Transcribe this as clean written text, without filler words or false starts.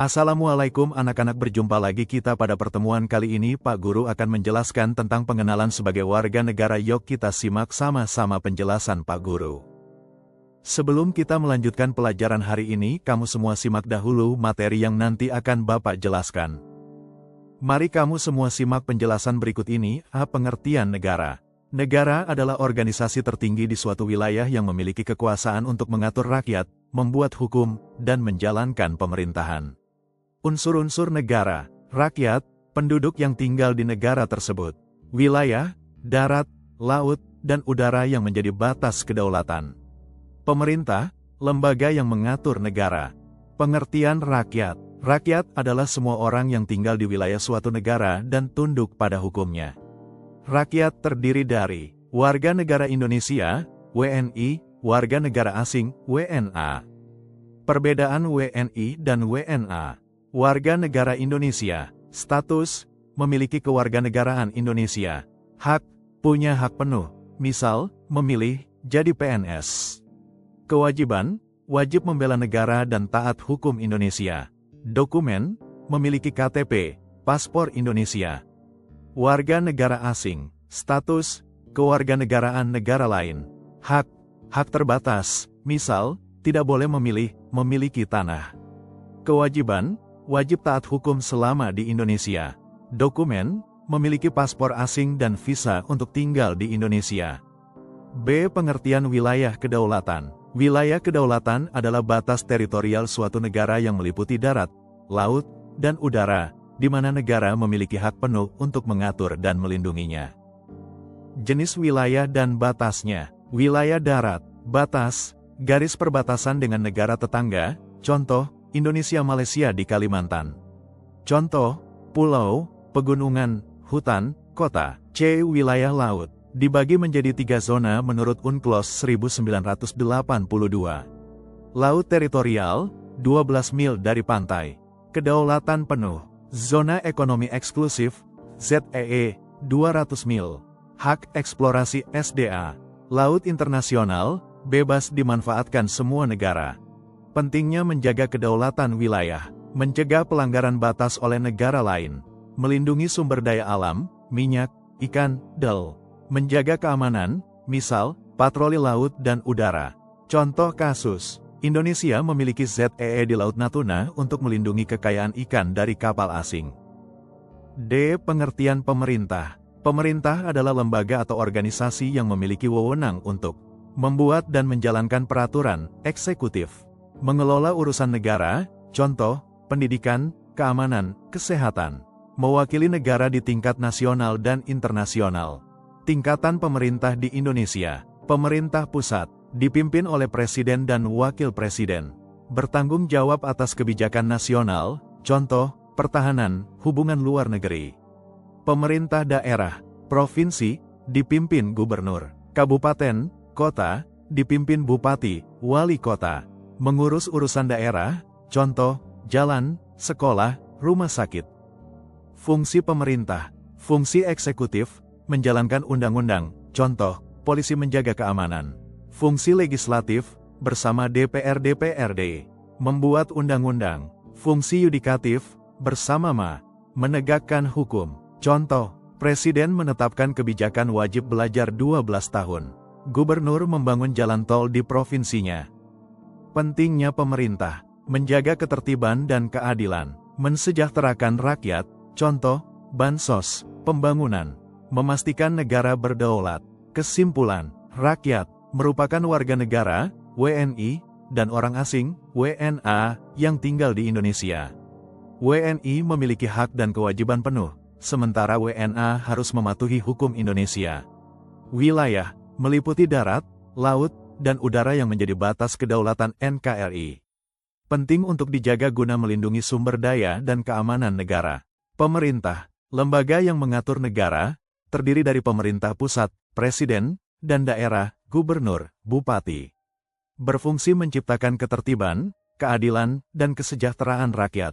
Assalamualaikum anak-anak, berjumpa lagi kita pada pertemuan kali ini. Pak Guru akan menjelaskan tentang pengenalan sebagai warga negara. Yuk kita simak sama-sama penjelasan Pak Guru. Sebelum kita melanjutkan pelajaran hari ini, kamu semua simak dahulu materi yang nanti akan Bapak jelaskan. Mari kamu semua simak penjelasan berikut ini. Pengertian negara. Negara adalah organisasi tertinggi di suatu wilayah yang memiliki kekuasaan untuk mengatur rakyat, membuat hukum, dan menjalankan pemerintahan. Unsur-unsur negara, rakyat, penduduk yang tinggal di negara tersebut, wilayah, darat, laut, dan udara yang menjadi batas kedaulatan. Pemerintah, lembaga yang mengatur negara. Pengertian rakyat. Rakyat adalah semua orang yang tinggal di wilayah suatu negara dan tunduk pada hukumnya. Rakyat terdiri dari warga negara Indonesia, WNI, warga negara asing, WNA. Perbedaan WNI dan WNA. Warga negara Indonesia, status, memiliki kewarganegaraan Indonesia. Hak, punya hak penuh, misal, memilih, jadi PNS. Kewajiban, wajib membela negara dan taat hukum Indonesia. Dokumen, memiliki KTP, paspor Indonesia. Warga negara asing, status, kewarganegaraan negara lain. Hak, hak terbatas, misal, tidak boleh memilih, memiliki tanah. Kewajiban, wajib taat hukum selama di Indonesia. Dokumen, memiliki paspor asing dan visa untuk tinggal di Indonesia. B. Pengertian wilayah kedaulatan. Wilayah kedaulatan adalah batas teritorial suatu negara yang meliputi darat, laut, dan udara, di mana negara memiliki hak penuh untuk mengatur dan melindunginya. Jenis wilayah dan batasnya. Wilayah darat, batas, garis perbatasan dengan negara tetangga, contoh, Indonesia Malaysia di Kalimantan. Contoh, pulau, pegunungan, hutan, kota. C. Wilayah laut, dibagi menjadi 3 zona menurut UNCLOS 1982. Laut teritorial, 12 mil dari pantai. Kedaulatan penuh. Zona ekonomi eksklusif, ZEE, 200 mil. Hak eksplorasi SDA. Laut internasional, bebas dimanfaatkan semua negara. Pentingnya menjaga kedaulatan wilayah, mencegah pelanggaran batas oleh negara lain, melindungi sumber daya alam, minyak, ikan, del, menjaga keamanan, misal, patroli laut dan udara. Contoh kasus, Indonesia memiliki ZEE di Laut Natuna untuk melindungi kekayaan ikan dari kapal asing. D. Pengertian pemerintah. Pemerintah adalah lembaga atau organisasi yang memiliki wewenang untuk membuat dan menjalankan peraturan eksekutif, mengelola urusan negara, contoh, pendidikan, keamanan, kesehatan, mewakili negara di tingkat nasional dan internasional. Tingkatan pemerintah di Indonesia. Pemerintah pusat, dipimpin oleh Presiden dan Wakil Presiden, bertanggung jawab atas kebijakan nasional, contoh, pertahanan, hubungan luar negeri. Pemerintah daerah, provinsi, dipimpin gubernur. Kabupaten, kota, dipimpin bupati, wali kota. Mengurus urusan daerah, contoh, jalan, sekolah, rumah sakit. Fungsi pemerintah. Fungsi eksekutif, menjalankan undang-undang, contoh, polisi menjaga keamanan. Fungsi legislatif, bersama DPR-DPRD, membuat undang-undang. Fungsi yudikatif, bersama menegakkan hukum. Contoh, Presiden menetapkan kebijakan wajib belajar 12 tahun. Gubernur membangun jalan tol di provinsinya. Pentingnya pemerintah, menjaga ketertiban dan keadilan, mensejahterakan rakyat, contoh, bansos, pembangunan, memastikan negara berdaulat. Kesimpulan, rakyat merupakan warga negara, WNI, dan orang asing, WNA, yang tinggal di Indonesia. WNI memiliki hak dan kewajiban penuh, sementara WNA harus mematuhi hukum Indonesia. Wilayah, meliputi darat, laut, dan udara yang menjadi batas kedaulatan NKRI. Penting untuk dijaga guna melindungi sumber daya dan keamanan negara. Pemerintah, lembaga yang mengatur negara, terdiri dari pemerintah pusat, presiden, dan daerah, gubernur, bupati. Berfungsi menciptakan ketertiban, keadilan, dan kesejahteraan rakyat.